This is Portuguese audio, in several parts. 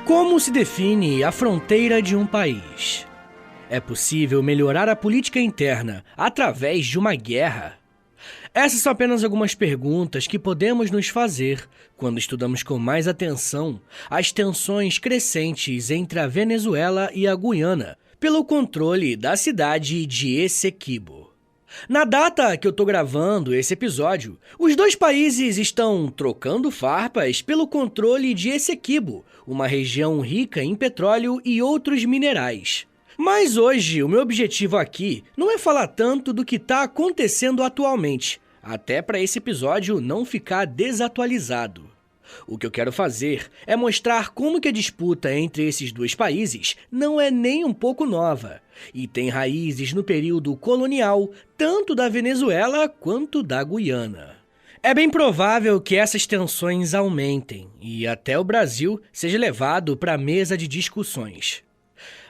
Como se define a fronteira de um país? É possível melhorar a política interna através de uma guerra? Essas são apenas algumas perguntas que podemos nos fazer quando estudamos com mais atenção as tensões crescentes entre a Venezuela e a Guiana pelo controle da cidade de Essequibo. Na data que eu tô gravando esse episódio, os dois países estão trocando farpas pelo controle de Essequibo, uma região rica em petróleo e outros minerais. Mas hoje o meu objetivo aqui não é falar tanto do que está acontecendo atualmente, até para esse episódio não ficar desatualizado. O que eu quero fazer é mostrar como que a disputa entre esses dois países não é nem um pouco nova e tem raízes no período colonial, tanto da Venezuela quanto da Guiana. É bem provável que essas tensões aumentem e até o Brasil seja levado para a mesa de discussões.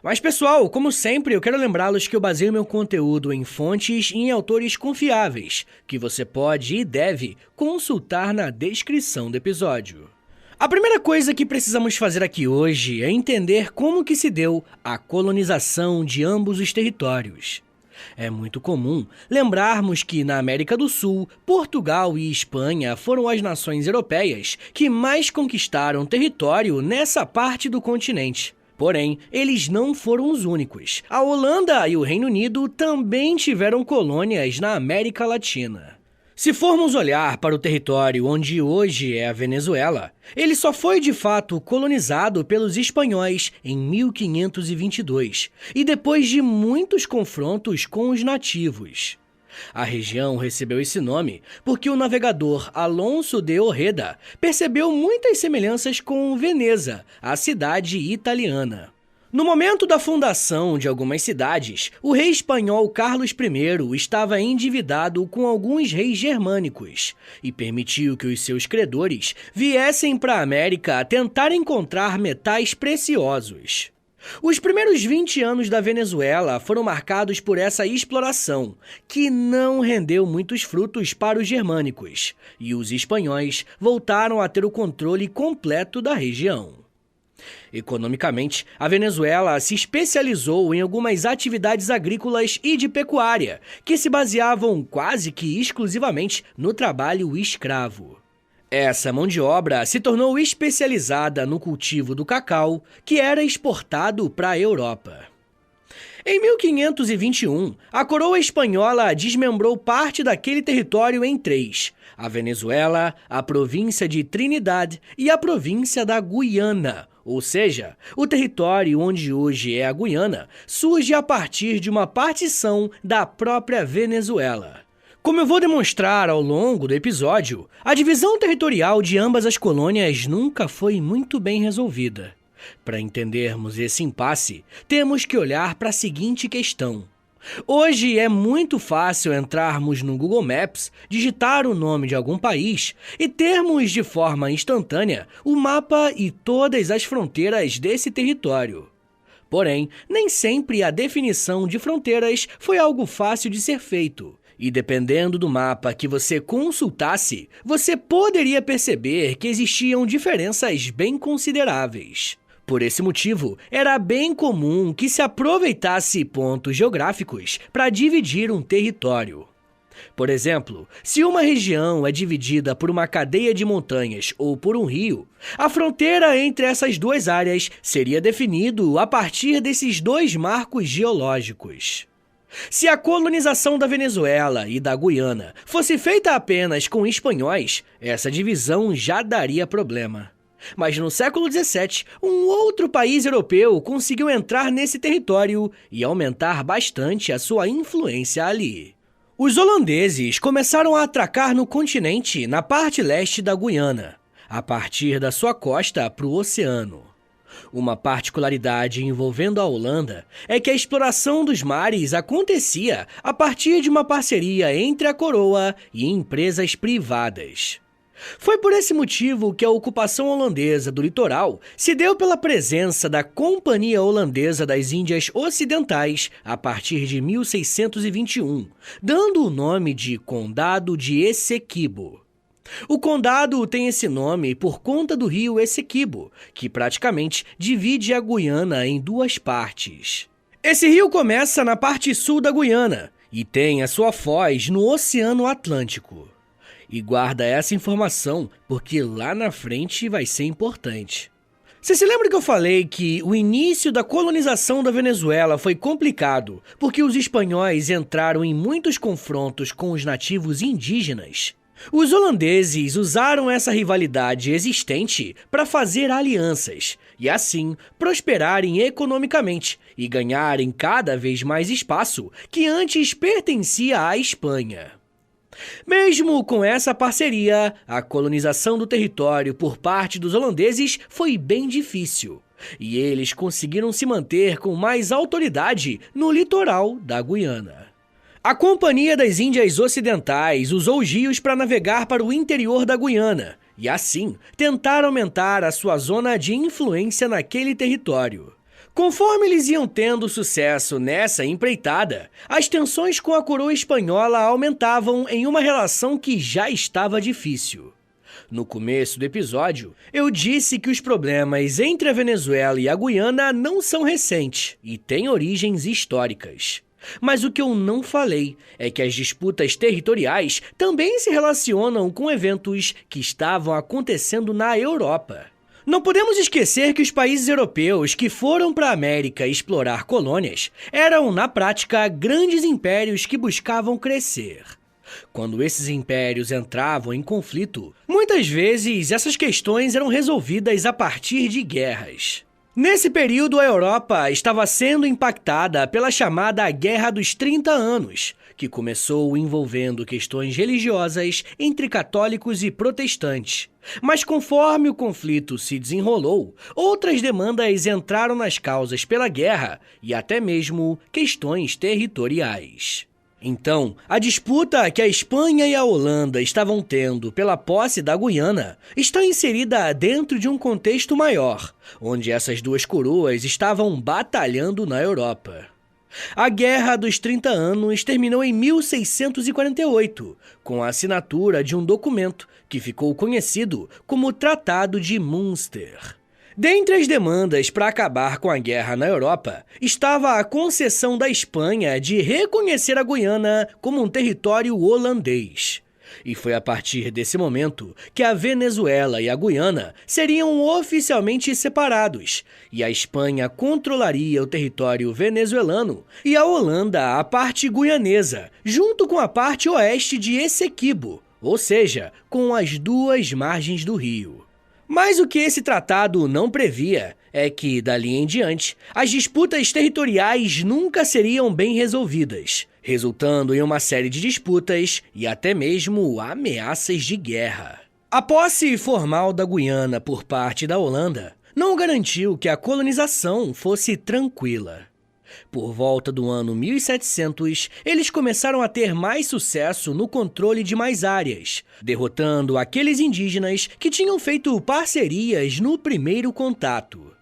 Mas pessoal, como sempre, eu quero lembrá-los que eu baseio meu conteúdo em fontes e em autores confiáveis, que você pode e deve consultar na descrição do episódio. A primeira coisa que precisamos fazer aqui hoje é entender como que se deu a colonização de ambos os territórios. É muito comum lembrarmos que na América do Sul, Portugal e Espanha foram as nações europeias que mais conquistaram território nessa parte do continente. Porém, eles não foram os únicos. A Holanda e o Reino Unido também tiveram colônias na América Latina. Se formos olhar para o território onde hoje é a Venezuela, ele só foi de fato colonizado pelos espanhóis em 1522 e depois de muitos confrontos com os nativos. A região recebeu esse nome porque o navegador Alonso de Ojeda percebeu muitas semelhanças com Veneza, a cidade italiana. No momento da fundação de algumas cidades, o rei espanhol Carlos I estava endividado com alguns reis germânicos e permitiu que os seus credores viessem para a América tentar encontrar metais preciosos. Os primeiros 20 anos da Venezuela foram marcados por essa exploração, que não rendeu muitos frutos para os germânicos, e os espanhóis voltaram a ter o controle completo da região. Economicamente, a Venezuela se especializou em algumas atividades agrícolas e de pecuária, que se baseavam quase que exclusivamente no trabalho escravo. Essa mão de obra se tornou especializada no cultivo do cacau, que era exportado para a Europa. Em 1521, a coroa espanhola desmembrou parte daquele território em três: a Venezuela, a província de Trinidad e a província da Guiana, ou seja, o território onde hoje é a Guiana surge a partir de uma partição da própria Venezuela. Como eu vou demonstrar ao longo do episódio, a divisão territorial de ambas as colônias nunca foi muito bem resolvida. Para entendermos esse impasse, temos que olhar para a seguinte questão. Hoje é muito fácil entrarmos no Google Maps, digitar o nome de algum país e termos de forma instantânea o mapa e todas as fronteiras desse território. Porém, nem sempre a definição de fronteiras foi algo fácil de ser feito. E dependendo do mapa que você consultasse, você poderia perceber que existiam diferenças bem consideráveis. Por esse motivo, era bem comum que se aproveitasse pontos geográficos para dividir um território. Por exemplo, se uma região é dividida por uma cadeia de montanhas ou por um rio, a fronteira entre essas duas áreas seria definido a partir desses dois marcos geológicos. Se a colonização da Venezuela e da Guiana fosse feita apenas com espanhóis, essa divisão já daria problema. Mas no século XVII, um outro país europeu conseguiu entrar nesse território e aumentar bastante a sua influência ali. Os holandeses começaram a atracar no continente na parte leste da Guiana, a partir da sua costa para o oceano. Uma particularidade envolvendo a Holanda é que a exploração dos mares acontecia a partir de uma parceria entre a coroa e empresas privadas. Foi por esse motivo que a ocupação holandesa do litoral se deu pela presença da Companhia Holandesa das Índias Ocidentais a partir de 1621, dando o nome de Condado de Essequibo. O condado tem esse nome por conta do rio Essequibo, que praticamente divide a Guiana em duas partes. Esse rio começa na parte sul da Guiana e tem a sua foz no Oceano Atlântico. E guarda essa informação porque lá na frente vai ser importante. Você se lembra que eu falei que o início da colonização da Venezuela foi complicado porque os espanhóis entraram em muitos confrontos com os nativos indígenas? Os holandeses usaram essa rivalidade existente para fazer alianças e, assim, prosperarem economicamente e ganharem cada vez mais espaço que antes pertencia à Espanha. Mesmo com essa parceria, a colonização do território por parte dos holandeses foi bem difícil, e eles conseguiram se manter com mais autoridade no litoral da Guiana. A Companhia das Índias Ocidentais usou os rios para navegar para o interior da Guiana e, assim, tentar aumentar a sua zona de influência naquele território. Conforme eles iam tendo sucesso nessa empreitada, as tensões com a coroa espanhola aumentavam em uma relação que já estava difícil. No começo do episódio, eu disse que os problemas entre a Venezuela e a Guiana não são recentes e têm origens históricas. Mas o que eu não falei é que as disputas territoriais também se relacionam com eventos que estavam acontecendo na Europa. Não podemos esquecer que os países europeus que foram para a América explorar colônias eram, na prática, grandes impérios que buscavam crescer. Quando esses impérios entravam em conflito, muitas vezes essas questões eram resolvidas a partir de guerras. Nesse período, a Europa estava sendo impactada pela chamada Guerra dos 30 Anos, que começou envolvendo questões religiosas entre católicos e protestantes. Mas conforme o conflito se desenrolou, outras demandas entraram nas causas pela guerra e até mesmo questões territoriais. Então, a disputa que a Espanha e a Holanda estavam tendo pela posse da Guiana está inserida dentro de um contexto maior, onde essas duas coroas estavam batalhando na Europa. A Guerra dos 30 Anos terminou em 1648, com a assinatura de um documento que ficou conhecido como Tratado de Münster. Dentre as demandas para acabar com a guerra na Europa, estava a concessão da Espanha de reconhecer a Guiana como um território holandês. E foi a partir desse momento que a Venezuela e a Guiana seriam oficialmente separados, e a Espanha controlaria o território venezuelano e a Holanda a parte guianesa, junto com a parte oeste de Essequibo, ou seja, com as duas margens do rio. Mas o que esse tratado não previa é que, dali em diante, as disputas territoriais nunca seriam bem resolvidas, resultando em uma série de disputas e até mesmo ameaças de guerra. A posse formal da Guiana por parte da Holanda não garantiu que a colonização fosse tranquila. Por volta do ano 1700, eles começaram a ter mais sucesso no controle de mais áreas, derrotando aqueles indígenas que tinham feito parcerias no primeiro contato.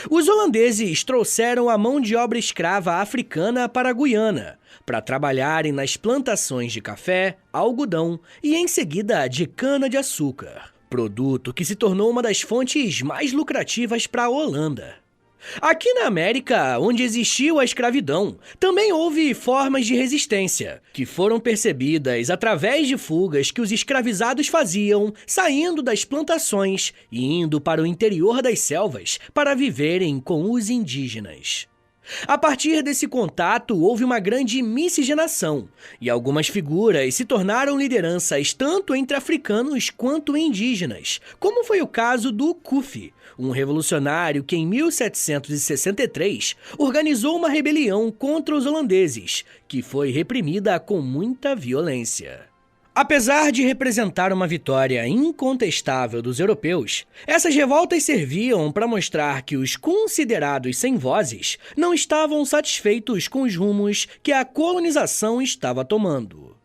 Os holandeses trouxeram a mão de obra escrava africana para a Guiana, para trabalharem nas plantações de café, algodão e, em seguida, de cana-de-açúcar, produto que se tornou uma das fontes mais lucrativas para a Holanda. Aqui na América, onde existiu a escravidão, também houve formas de resistência, que foram percebidas através de fugas que os escravizados faziam, saindo das plantações e indo para o interior das selvas para viverem com os indígenas. A partir desse contato, houve uma grande miscigenação, e algumas figuras se tornaram lideranças tanto entre africanos quanto indígenas, como foi o caso do Kufi, um revolucionário que em 1763 organizou uma rebelião contra os holandeses, que foi reprimida com muita violência. Apesar de representar uma vitória incontestável dos europeus, essas revoltas serviam para mostrar que os considerados sem vozes não estavam satisfeitos com os rumos que a colonização estava tomando.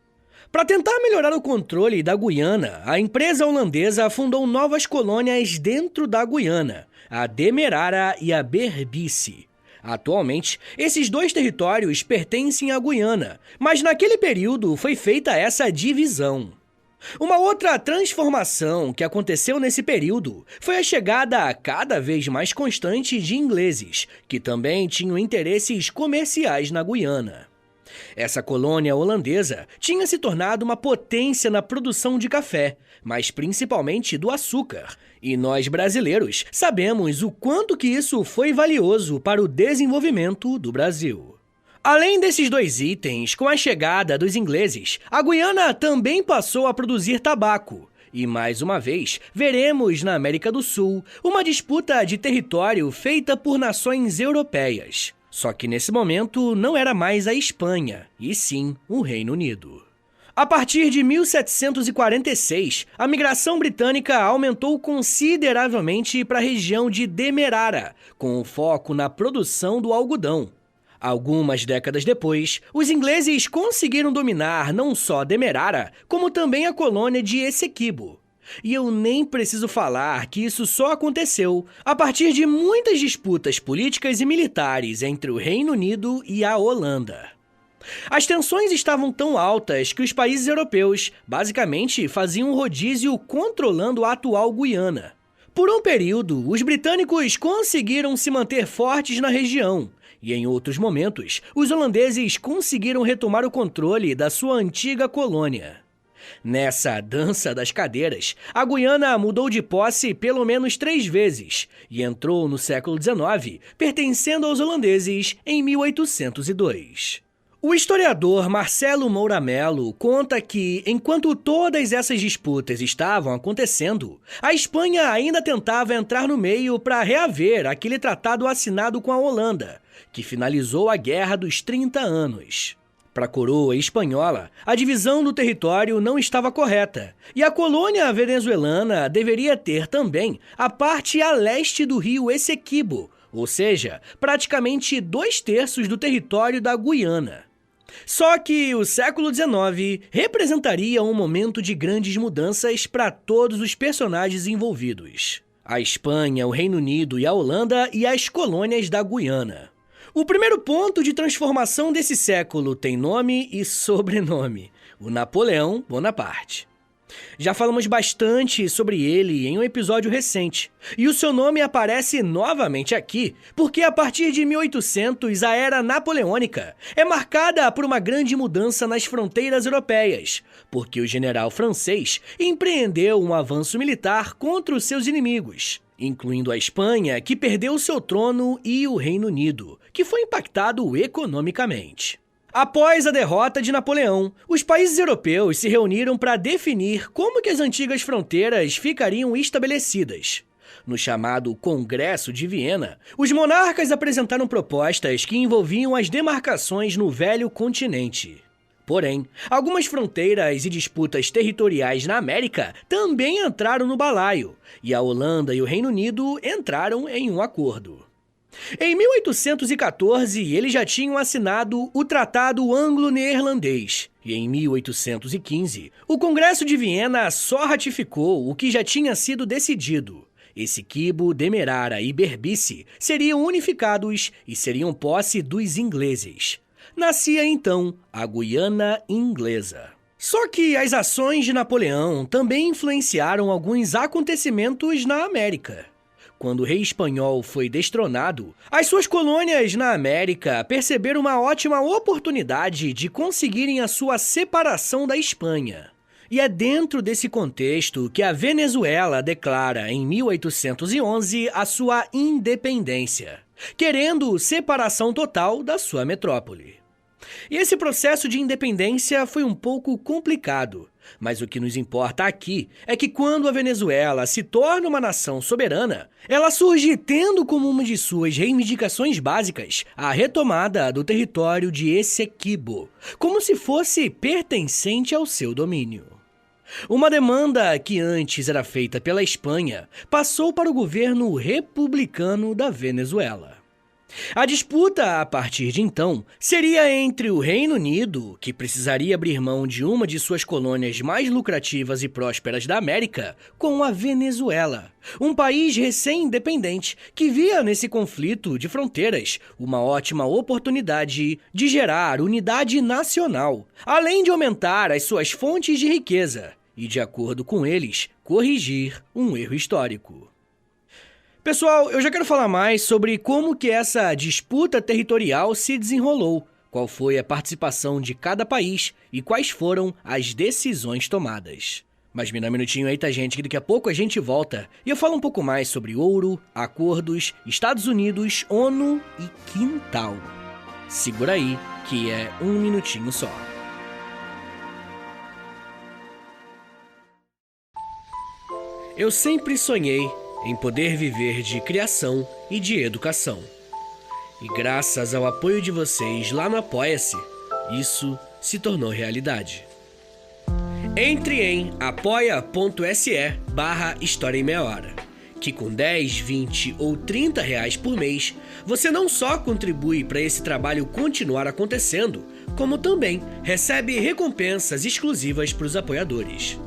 Para tentar melhorar o controle da Guiana, a empresa holandesa fundou novas colônias dentro da Guiana, a Demerara e a Berbice. Atualmente, esses dois territórios pertencem à Guiana, mas naquele período foi feita essa divisão. Uma outra transformação que aconteceu nesse período foi a chegada cada vez mais constante de ingleses, que também tinham interesses comerciais na Guiana. Essa colônia holandesa tinha se tornado uma potência na produção de café, mas principalmente do açúcar, e nós brasileiros sabemos o quanto que isso foi valioso para o desenvolvimento do Brasil. Além desses dois itens, com a chegada dos ingleses, a Guiana também passou a produzir tabaco. E mais uma vez, veremos na América do Sul uma disputa de território feita por nações europeias. Só que nesse momento não era mais a Espanha, e sim o Reino Unido. A partir de 1746, a migração britânica aumentou consideravelmente para a região de Demerara, com foco na produção do algodão. Algumas décadas depois, os ingleses conseguiram dominar não só Demerara, como também a colônia de Essequibo. E eu nem preciso falar que isso só aconteceu a partir de muitas disputas políticas e militares entre o Reino Unido e a Holanda. As tensões estavam tão altas que os países europeus basicamente faziam um rodízio controlando a atual Guiana. Por um período, os britânicos conseguiram se manter fortes na região, e em outros momentos, os holandeses conseguiram retomar o controle da sua antiga colônia. Nessa dança das cadeiras, a Guiana mudou de posse pelo menos 3 vezes e entrou no século XIX, pertencendo aos holandeses em 1802. O historiador Marcelo Moura Mello conta que, enquanto todas essas disputas estavam acontecendo, a Espanha ainda tentava entrar no meio para reaver aquele tratado assinado com a Holanda, que finalizou a Guerra dos 30 Anos. Para a coroa espanhola, a divisão do território não estava correta, e a colônia venezuelana deveria ter também a parte a leste do rio Essequibo, ou seja, praticamente 2/3 do território da Guiana. Só que o século XIX representaria um momento de grandes mudanças para todos os personagens envolvidos: a Espanha, o Reino Unido e a Holanda e as colônias da Guiana. O primeiro ponto de transformação desse século tem nome e sobrenome: o Napoleão Bonaparte. Já falamos bastante sobre ele em um episódio recente, e o seu nome aparece novamente aqui porque a partir de 1800 a Era Napoleônica é marcada por uma grande mudança nas fronteiras europeias, porque o general francês empreendeu um avanço militar contra os seus inimigos, incluindo a Espanha, que perdeu seu trono, e o Reino Unido, que foi impactado economicamente. Após a derrota de Napoleão, os países europeus se reuniram para definir como que as antigas fronteiras ficariam estabelecidas. No chamado Congresso de Viena, os monarcas apresentaram propostas que envolviam as demarcações no velho continente. Porém, algumas fronteiras e disputas territoriais na América também entraram no balaio, e a Holanda e o Reino Unido entraram em um acordo. Em 1814, eles já tinham assinado o Tratado Anglo-Neerlandês, e em 1815, o Congresso de Viena só ratificou o que já tinha sido decidido. Essequibo, Demerara e Berbice seriam unificados e seriam posse dos ingleses. Nascia então a Guiana Inglesa. Só que as ações de Napoleão também influenciaram alguns acontecimentos na América. Quando o rei espanhol foi destronado, as suas colônias na América perceberam uma ótima oportunidade de conseguirem a sua separação da Espanha. E é dentro desse contexto que a Venezuela declara em 1811 a sua independência, querendo separação total da sua metrópole. E esse processo de independência foi um pouco complicado, mas o que nos importa aqui é que quando a Venezuela se torna uma nação soberana, ela surge tendo como uma de suas reivindicações básicas a retomada do território de Essequibo, como se fosse pertencente ao seu domínio. Uma demanda que antes era feita pela Espanha passou para o governo republicano da Venezuela. A disputa, a partir de então, seria entre o Reino Unido, que precisaria abrir mão de uma de suas colônias mais lucrativas e prósperas da América, com a Venezuela, um país recém-independente que via nesse conflito de fronteiras uma ótima oportunidade de gerar unidade nacional, além de aumentar as suas fontes de riqueza, e, de acordo com eles, corrigir um erro histórico. Pessoal, eu já quero falar mais sobre como que essa disputa territorial se desenrolou, qual foi a participação de cada país e quais foram as decisões tomadas. Mas me dá um minutinho aí, tá, gente, que daqui a pouco a gente volta e eu falo um pouco mais sobre ouro, acordos, Estados Unidos, ONU e quintal. Segura aí, que é um minutinho só. Eu sempre sonhei em poder viver de criação e de educação. E graças ao apoio de vocês lá no Apoia-se, isso se tornou realidade. Entre em apoia.se/História em Meia Hora, que com 10, 20 ou 30 reais por mês, você não só contribui para esse trabalho continuar acontecendo, como também recebe recompensas exclusivas para os apoiadores.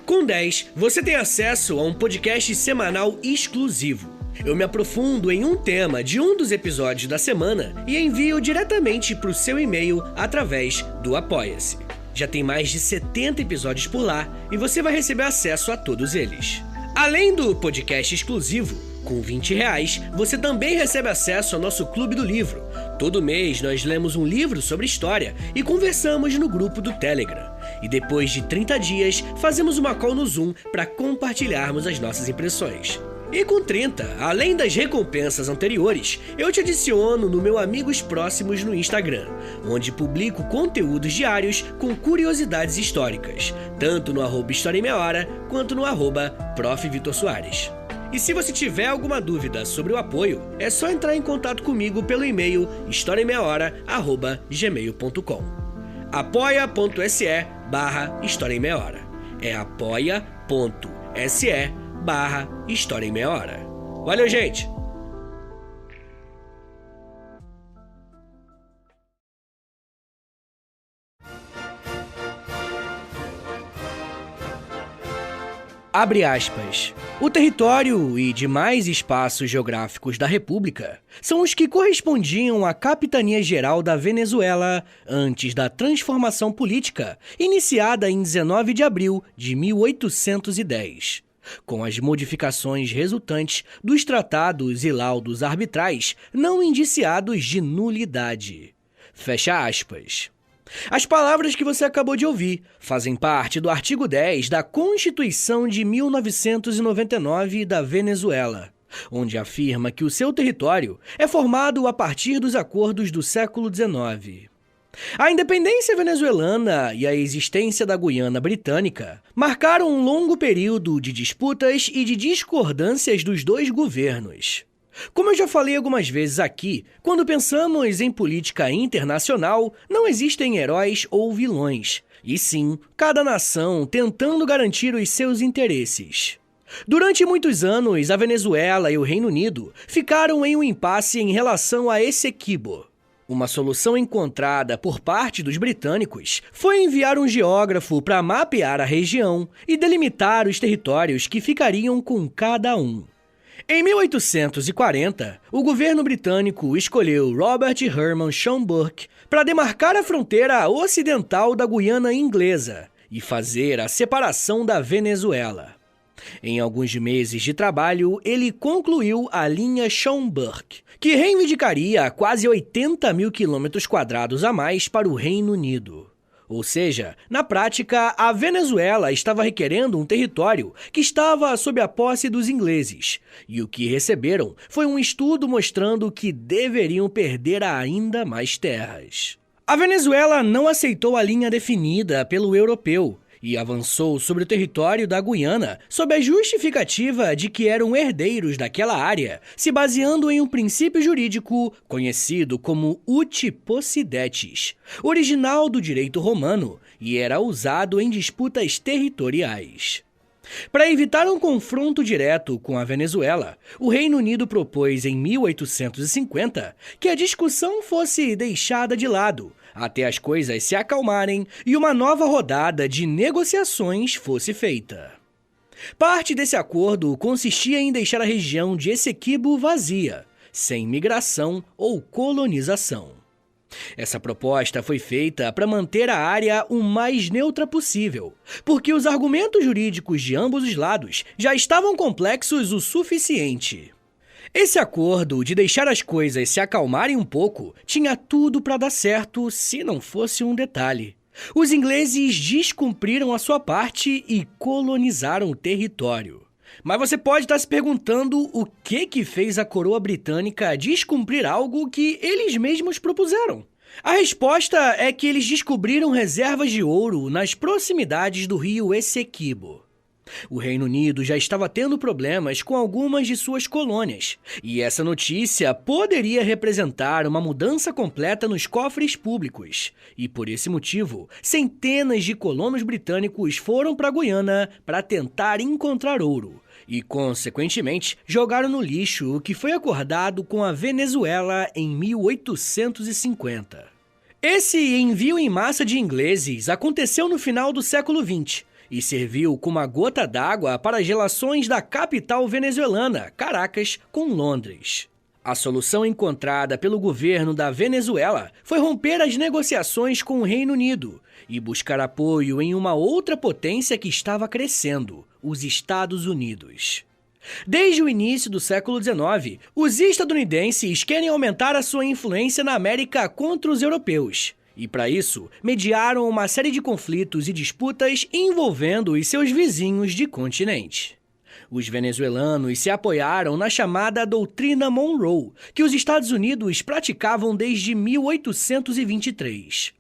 Com 10, você tem acesso a um podcast semanal exclusivo. Eu me aprofundo em um tema de um dos episódios da semana e envio diretamente para o seu e-mail através do Apoia-se. Já tem mais de 70 episódios por lá e você vai receber acesso a todos eles. Além do podcast exclusivo, com 20 reais, você também recebe acesso ao nosso Clube do Livro. Todo mês nós lemos um livro sobre história e conversamos no grupo do Telegram. E depois de 30 dias, fazemos uma call no Zoom para compartilharmos as nossas impressões. E com 30, além das recompensas anteriores, eu te adiciono no meu Amigos Próximos no Instagram, onde publico conteúdos diários com curiosidades históricas, tanto no @História em Meia Hora, quanto no @Prof. Vitor Soares. E se você tiver alguma dúvida sobre o apoio, é só entrar em contato comigo pelo e-mail historiaemmeiahora@gmail.com. apoia.se/História em Meia Hora. É apoia.se/História em Meia Hora. Valeu, gente! Abre aspas. O território e demais espaços geográficos da República são os que correspondiam à capitania geral da Venezuela antes da transformação política iniciada em 19 de abril de 1810. Com as modificações resultantes dos tratados e laudos arbitrais não indiciados de nulidade. Fecha aspas. As palavras que você acabou de ouvir fazem parte do artigo 10 da Constituição de 1999 da Venezuela, onde afirma que o seu território é formado a partir dos acordos do século XIX. A independência venezuelana e a existência da Guiana Britânica marcaram um longo período de disputas e de discordâncias dos dois governos. Como eu já falei algumas vezes aqui, quando pensamos em política internacional, não existem heróis ou vilões, e sim cada nação tentando garantir os seus interesses. Durante muitos anos, a Venezuela e o Reino Unido ficaram em um impasse em relação a Essequibo. Uma solução encontrada por parte dos britânicos foi enviar um geógrafo para mapear a região e delimitar os territórios que ficariam com cada um. Em 1840, o governo britânico escolheu Robert Herman Schomburgk para demarcar a fronteira ocidental da Guiana Inglesa e fazer a separação da Venezuela. Em alguns meses de trabalho, ele concluiu a linha Schomburgk, que reivindicaria quase 80 mil quilômetros quadrados a mais para o Reino Unido. Ou seja, na prática, a Venezuela estava requerendo um território que estava sob a posse dos ingleses, e o que receberam foi um estudo mostrando que deveriam perder ainda mais terras. A Venezuela não aceitou a linha definida pelo europeu e avançou sobre o território da Guiana sob a justificativa de que eram herdeiros daquela área, se baseando em um princípio jurídico conhecido como uti possidetis, original do direito romano e era usado em disputas territoriais. Para evitar um confronto direto com a Venezuela, o Reino Unido propôs em 1850 que a discussão fosse deixada de lado, até as coisas se acalmarem e uma nova rodada de negociações fosse feita. Parte desse acordo consistia em deixar a região de Essequibo vazia, sem migração ou colonização. Essa proposta foi feita para manter a área o mais neutra possível, porque os argumentos jurídicos de ambos os lados já estavam complexos o suficiente. Esse acordo de deixar as coisas se acalmarem um pouco tinha tudo para dar certo se não fosse um detalhe. Os ingleses descumpriram a sua parte e colonizaram o território. Mas você pode estar se perguntando o que fez a coroa britânica descumprir algo que eles mesmos propuseram. A resposta é que eles descobriram reservas de ouro nas proximidades do rio Essequibo. O Reino Unido já estava tendo problemas com algumas de suas colônias, e essa notícia poderia representar uma mudança completa nos cofres públicos. E por esse motivo, centenas de colonos britânicos foram para a Guiana para tentar encontrar ouro. E, consequentemente, jogaram no lixo o que foi acordado com a Venezuela em 1850. Esse envio em massa de ingleses aconteceu no final do século XX e serviu como uma gota d'água para as relações da capital venezuelana, Caracas, com Londres. A solução encontrada pelo governo da Venezuela foi romper as negociações com o Reino Unido e buscar apoio em uma outra potência que estava crescendo, os Estados Unidos. Desde o início do século XIX, os estadunidenses querem aumentar a sua influência na América contra os europeus. E, para isso, mediaram uma série de conflitos e disputas envolvendo os seus vizinhos de continente. Os venezuelanos se apoiaram na chamada Doutrina Monroe, que os Estados Unidos praticavam desde 1823.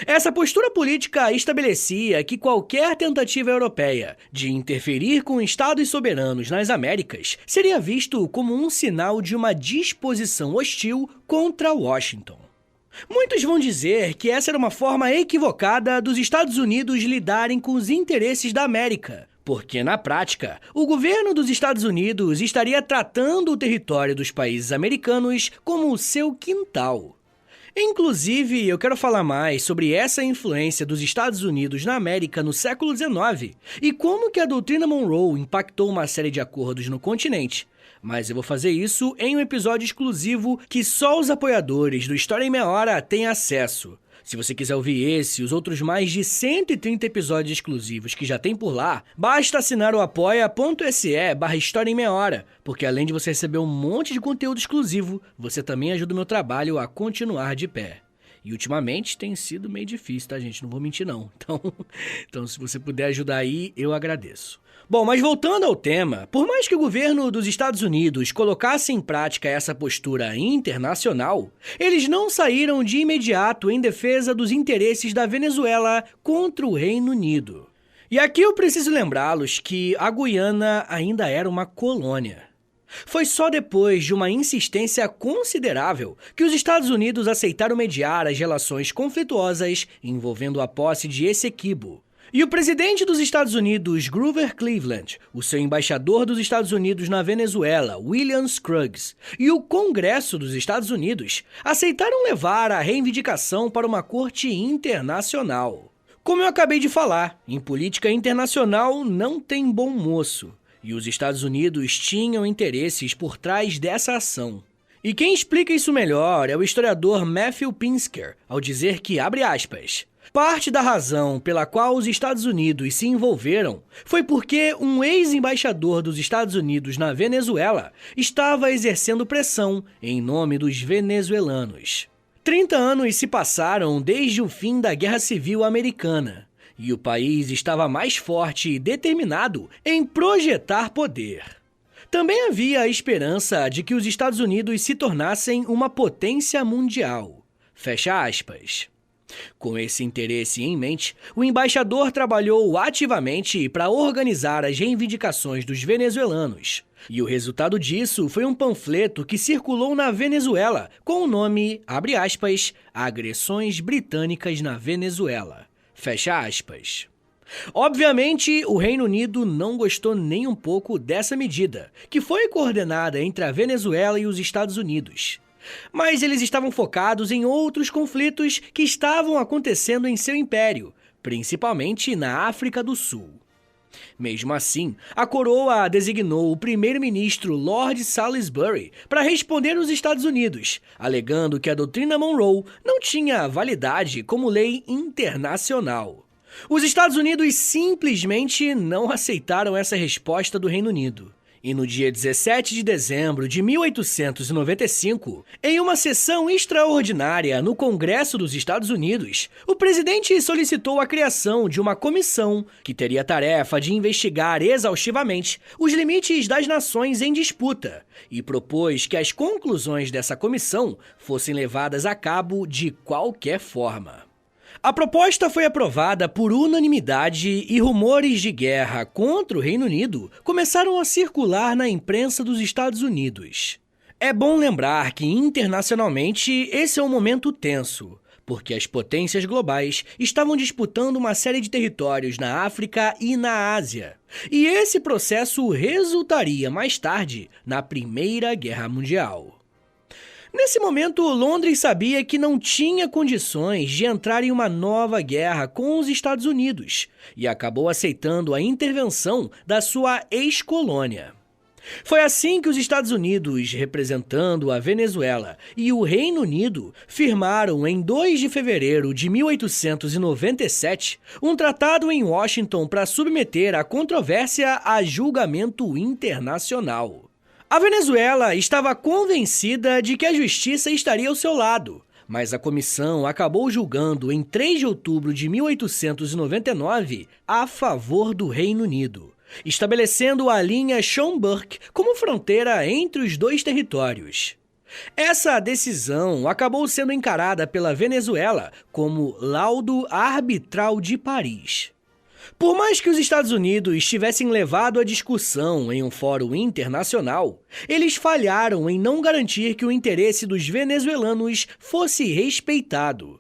Essa postura política estabelecia que qualquer tentativa europeia de interferir com estados soberanos nas Américas seria visto como um sinal de uma disposição hostil contra Washington. Muitos vão dizer que essa era uma forma equivocada dos Estados Unidos lidarem com os interesses da América, porque, na prática, o governo dos Estados Unidos estaria tratando o território dos países americanos como o seu quintal. Inclusive, eu quero falar mais sobre essa influência dos Estados Unidos na América no século XIX e como que a doutrina Monroe impactou uma série de acordos no continente. Mas eu vou fazer isso em um episódio exclusivo que só os apoiadores do História em Meia Hora têm acesso. Se você quiser ouvir esse e os outros mais de 130 episódios exclusivos que já tem por lá, basta assinar o apoia.se/História em Meia Hora, porque além de você receber um monte de conteúdo exclusivo, você também ajuda o meu trabalho a continuar de pé. E ultimamente tem sido meio difícil, tá, gente? Não vou mentir, não. Então se você puder ajudar aí, eu agradeço. Bom, mas voltando ao tema, por mais que o governo dos Estados Unidos colocasse em prática essa postura internacional, eles não saíram de imediato em defesa dos interesses da Venezuela contra o Reino Unido. E aqui eu preciso lembrá-los que a Guiana ainda era uma colônia. Foi só depois de uma insistência considerável que os Estados Unidos aceitaram mediar as relações conflituosas envolvendo a posse de Essequibo. E o presidente dos Estados Unidos, Grover Cleveland, o seu embaixador dos Estados Unidos na Venezuela, William Scruggs, e o Congresso dos Estados Unidos aceitaram levar a reivindicação para uma corte internacional. Como eu acabei de falar, em política internacional não tem bom moço, e os Estados Unidos tinham interesses por trás dessa ação. E quem explica isso melhor é o historiador Matthew Pinsker, ao dizer que, abre aspas, parte da razão pela qual os Estados Unidos se envolveram foi porque um ex-embaixador dos Estados Unidos na Venezuela estava exercendo pressão em nome dos venezuelanos. 30 anos se passaram desde o fim da Guerra Civil Americana, e o país estava mais forte e determinado em projetar poder. Também havia a esperança de que os Estados Unidos se tornassem uma potência mundial. Fecha aspas. Com esse interesse em mente, o embaixador trabalhou ativamente para organizar as reivindicações dos venezuelanos. E o resultado disso foi um panfleto que circulou na Venezuela com o nome, abre aspas, Agressões Britânicas na Venezuela. Fecha aspas. Obviamente, o Reino Unido não gostou nem um pouco dessa medida, que foi coordenada entre a Venezuela e os Estados Unidos. Mas eles estavam focados em outros conflitos que estavam acontecendo em seu império, principalmente na África do Sul. Mesmo assim, a coroa designou o primeiro-ministro Lord Salisbury para responder aos Estados Unidos, alegando que a doutrina Monroe não tinha validade como lei internacional. Os Estados Unidos simplesmente não aceitaram essa resposta do Reino Unido. E no dia 17 de dezembro de 1895, em uma sessão extraordinária no Congresso dos Estados Unidos, o presidente solicitou a criação de uma comissão que teria a tarefa de investigar exaustivamente os limites das nações em disputa e propôs que as conclusões dessa comissão fossem levadas a cabo de qualquer forma. A proposta foi aprovada por unanimidade e rumores de guerra contra o Reino Unido começaram a circular na imprensa dos Estados Unidos. É bom lembrar que internacionalmente esse é um momento tenso, porque as potências globais estavam disputando uma série de territórios na África e na Ásia. E esse processo resultaria mais tarde na Primeira Guerra Mundial. Nesse momento, Londres sabia que não tinha condições de entrar em uma nova guerra com os Estados Unidos e acabou aceitando a intervenção da sua ex-colônia. Foi assim que os Estados Unidos, representando a Venezuela, e o Reino Unido firmaram em 2 de fevereiro de 1897 um tratado em Washington para submeter a controvérsia a julgamento internacional. A Venezuela estava convencida de que a justiça estaria ao seu lado, mas a comissão acabou julgando em 3 de outubro de 1899 a favor do Reino Unido, estabelecendo a linha Schomburg como fronteira entre os dois territórios. Essa decisão acabou sendo encarada pela Venezuela como laudo arbitral de Paris. Por mais que os Estados Unidos tivessem levado a discussão em um fórum internacional, eles falharam em não garantir que o interesse dos venezuelanos fosse respeitado.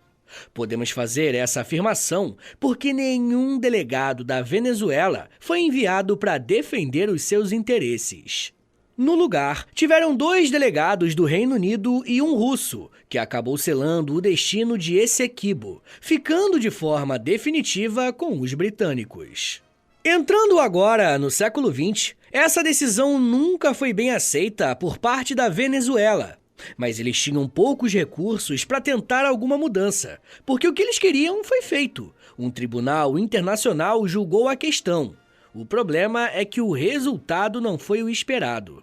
Podemos fazer essa afirmação porque nenhum delegado da Venezuela foi enviado para defender os seus interesses. No lugar, tiveram 2 delegados do Reino Unido e um russo, que acabou selando o destino de Essequibo, ficando de forma definitiva com os britânicos. Entrando agora no século XX, essa decisão nunca foi bem aceita por parte da Venezuela, mas eles tinham poucos recursos para tentar alguma mudança, porque o que eles queriam foi feito. Um tribunal internacional julgou a questão. O problema é que o resultado não foi o esperado.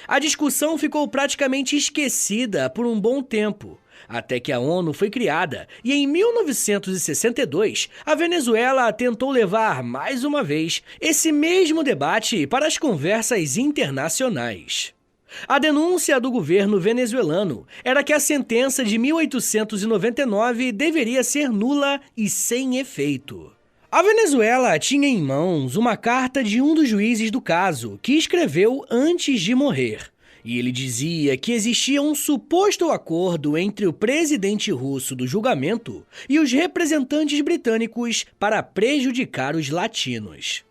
A discussão ficou praticamente esquecida por um bom tempo, até que a ONU foi criada e em 1962 a Venezuela tentou levar mais uma vez esse mesmo debate para as conversas internacionais. A denúncia do governo venezuelano era que a sentença de 1899 deveria ser nula e sem efeito. A Venezuela tinha em mãos uma carta de um dos juízes do caso, que escreveu antes de morrer. E ele dizia que existia um suposto acordo entre o presidente russo do julgamento e os representantes britânicos para prejudicar os latinos.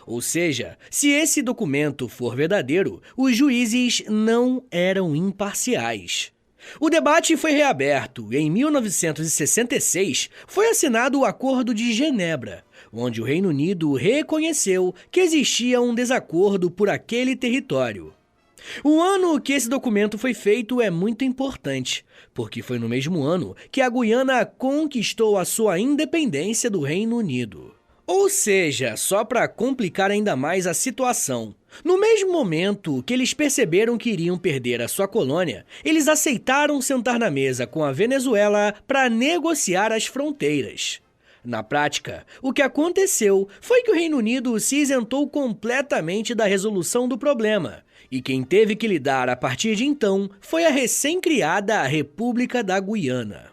Ou seja, se esse documento for verdadeiro, os juízes não eram imparciais. O debate foi reaberto e em 1966 foi assinado o Acordo de Genebra, onde o Reino Unido reconheceu que existia um desacordo por aquele território. O ano que esse documento foi feito é muito importante, porque foi no mesmo ano que a Guiana conquistou a sua independência do Reino Unido. Ou seja, só para complicar ainda mais a situação, no mesmo momento que eles perceberam que iriam perder a sua colônia, eles aceitaram sentar na mesa com a Venezuela para negociar as fronteiras. Na prática, o que aconteceu foi que o Reino Unido se isentou completamente da resolução do problema, e quem teve que lidar a partir de então foi a recém-criada República da Guiana.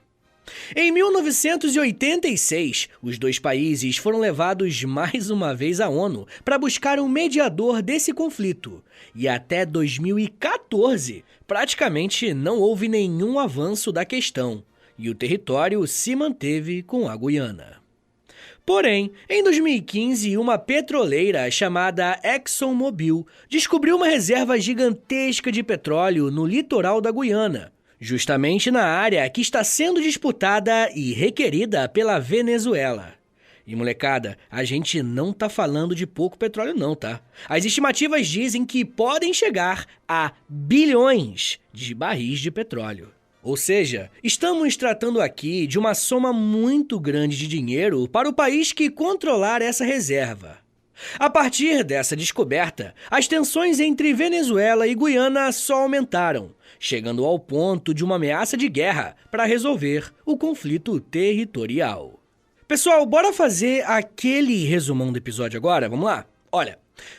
Em 1986, os dois países foram levados mais uma vez à ONU para buscar um mediador desse conflito, e até 2014, praticamente não houve nenhum avanço da questão, e o território se manteve com a Guiana. Porém, em 2015, uma petroleira chamada ExxonMobil descobriu uma reserva gigantesca de petróleo no litoral da Guiana, justamente na área que está sendo disputada e requerida pela Venezuela. E molecada, a gente não tá falando de pouco petróleo não, tá? As estimativas dizem que podem chegar a bilhões de barris de petróleo. Ou seja, estamos tratando aqui de uma soma muito grande de dinheiro para o país que controlar essa reserva. A partir dessa descoberta, as tensões entre Venezuela e Guiana só aumentaram, chegando ao ponto de uma ameaça de guerra para resolver o conflito territorial. Pessoal, bora fazer aquele resumão do episódio agora? Vamos lá? Olha,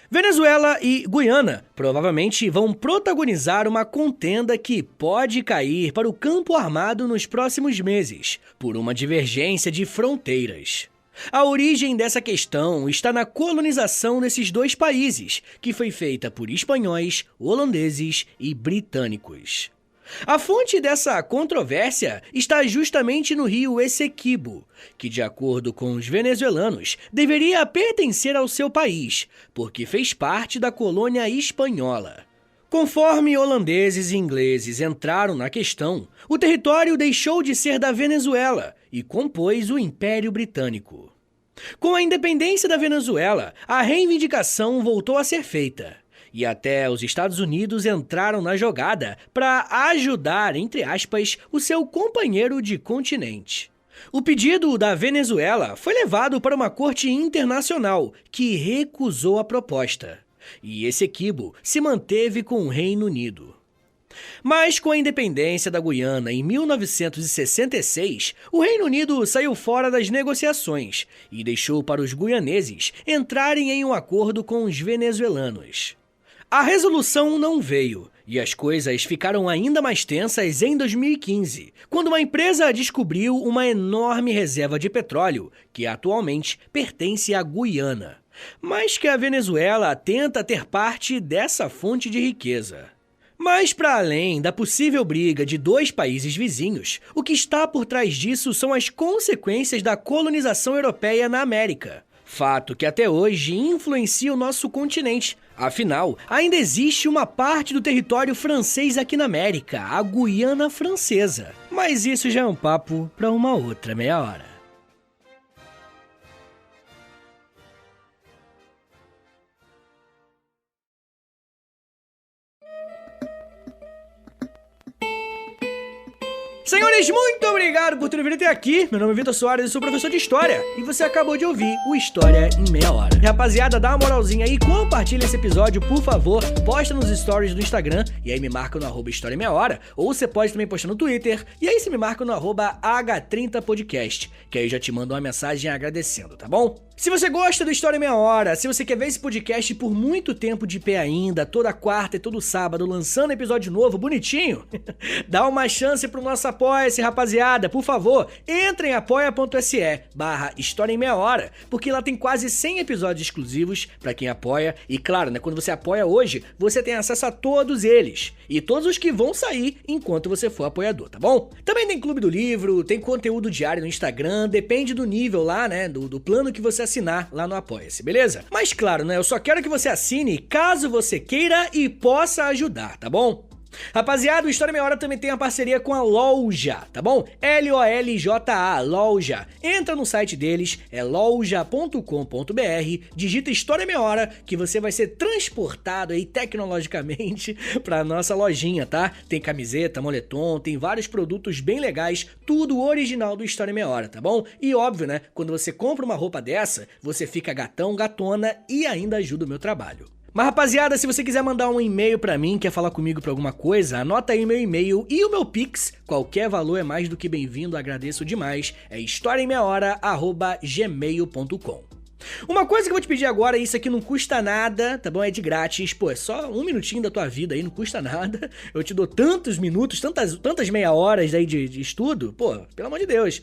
Venezuela e Guiana provavelmente vão protagonizar uma contenda que pode cair para o campo armado nos próximos meses, por uma divergência de fronteiras. A origem dessa questão está na colonização desses dois países, que foi feita por espanhóis, holandeses e britânicos. A fonte dessa controvérsia está justamente no rio Essequibo, que, de acordo com os venezuelanos, deveria pertencer ao seu país, porque fez parte da colônia espanhola. Conforme holandeses e ingleses entraram na questão, o território deixou de ser da Venezuela e compôs o Império Britânico. Com a independência da Venezuela, a reivindicação voltou a ser feita. E até os Estados Unidos entraram na jogada para ajudar, entre aspas, o seu companheiro de continente. O pedido da Venezuela foi levado para uma corte internacional, que recusou a proposta. E Essequibo se manteve com o Reino Unido. Mas com a independência da Guiana em 1966, o Reino Unido saiu fora das negociações e deixou para os guianeses entrarem em um acordo com os venezuelanos. A resolução não veio, e as coisas ficaram ainda mais tensas em 2015, quando uma empresa descobriu uma enorme reserva de petróleo, que atualmente pertence à Guiana, mas que a Venezuela tenta ter parte dessa fonte de riqueza. Mas para além da possível briga de dois países vizinhos, o que está por trás disso são as consequências da colonização europeia na América. Fato que até hoje influencia o nosso continente. Afinal, ainda existe uma parte do território francês aqui na América, a Guiana Francesa. Mas isso já é um papo para uma outra meia hora. Senhores, muito obrigado por terem vindo até aqui. Meu nome é Vitor Soares, eu sou professor de História. E você acabou de ouvir o História em Meia Hora. E, rapaziada, dá uma moralzinha aí, compartilha esse episódio, por favor. Posta nos stories do Instagram, e aí me marca no @História em Meia Hora. Ou você pode também postar no Twitter, e aí você me marca no @H30podcast, que aí eu já te mando uma mensagem agradecendo, tá bom? Se você gosta do História em Meia Hora, se você quer ver esse podcast por muito tempo de pé ainda, toda quarta e todo sábado, lançando episódio novo, bonitinho, dá uma chance pro nosso Apoia-se, rapaziada. Por favor, entre em apoia.se/História em Meia Hora, porque lá tem quase 100 episódios exclusivos pra quem apoia. E claro, né, quando você apoia hoje, você tem acesso a todos eles. E todos os que vão sair enquanto você for apoiador, tá bom? Também tem Clube do Livro, tem conteúdo diário no Instagram, depende do nível lá, né, do plano que você assinar lá no Apoia-se, beleza? Mas claro, né, eu só quero que você assine caso você queira e possa ajudar, tá bom? Rapaziada, o História em Meia Hora também tem a parceria com a Loja, tá bom? LOLJA, Loja. Entra no site deles, é loja.com.br, digita História em Meia Hora, que você vai ser transportado aí tecnologicamente pra nossa lojinha, tá? Tem camiseta, moletom, tem vários produtos bem legais, tudo original do História em Meia Hora, tá bom? E óbvio, né, quando você compra uma roupa dessa, você fica gatão, gatona e ainda ajuda o meu trabalho. Mas rapaziada, se você quiser mandar um e-mail pra mim, quer falar comigo pra alguma coisa, anota aí meu e-mail e o meu Pix, qualquer valor é mais do que bem-vindo, agradeço demais, é historiaemmeiahora@gmail.com. Uma coisa que eu vou te pedir agora, isso aqui não custa nada, tá bom? É de grátis, pô, é só um minutinho da tua vida aí, não custa nada. Eu te dou tantos minutos, tantas meia horas aí de estudo, pô, pelo amor de Deus.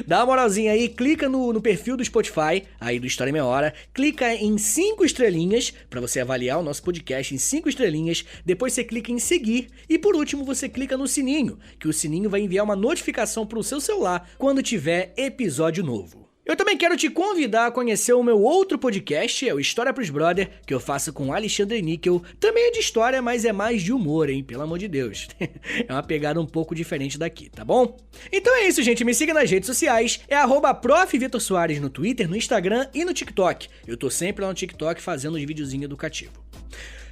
Dá uma moralzinha aí, clica no perfil do Spotify, aí do História em Meia Hora, clica em 5 estrelinhas, pra você avaliar o nosso podcast em 5 estrelinhas, depois você clica em seguir, e por último você clica no sininho, que o sininho vai enviar uma notificação pro seu celular quando tiver episódio novo. Eu também quero te convidar a conhecer o meu outro podcast, é o História pros Brother, que eu faço com Alexandre Níquel. Também é de história, mas é mais de humor, hein? Pelo amor de Deus. É uma pegada um pouco diferente daqui, tá bom? Então é isso, gente. Me siga nas redes sociais. É @ProfVitorSoares no Twitter, no Instagram e no TikTok. Eu tô sempre lá no TikTok fazendo os videozinhos educativos.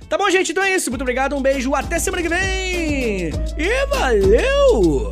Tá bom, gente? Então é isso. Muito obrigado, um beijo, até semana que vem! E valeu!